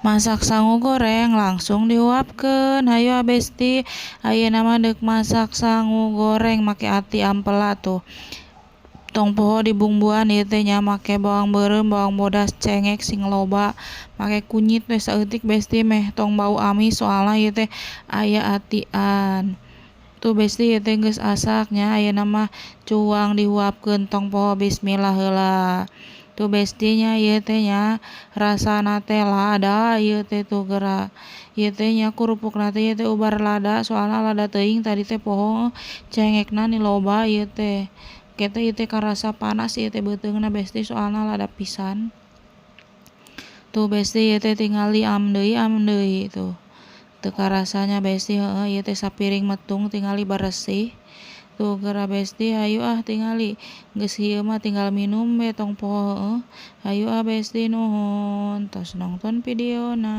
Masak sangu goreng langsung diuapkeun. Hayu Besti, ayeuna mah deuk masak sangu goreng make ati ampela tuh. Tong poho dibumbuan ieu teh nya make bawang beureum, bawang bodas, cengek sing loba, make kunyit we saeutik Besti meh tong bau amis soalna ieu teh aya atian. Tuh Besti ieu teh geus asak nya ayeuna mah cuang diuapkeun tong poho bismillah heula. Tuh Besti nya ieu teh nya rasana teh lada ieu teh tuh geura. Ieu teh nya kurupukna teh ieu teh ubar lada soalna lada teuing tadi teh poho cengekna ni loba ieu teh. Oke teh ieu teh karasa panas ieu teh beuteungna Besti soalna lada pisan. Tuh Besti ieu teh tingali am deui tuh. Teu karasa nya Besti heueuh ieu teh sapiring metung tingali baresih. Tuh geura Besti hayu tingali geus ieu mah tinggal minum we tong poho heueuh. Hayu Besti nuhun tos nongton videona.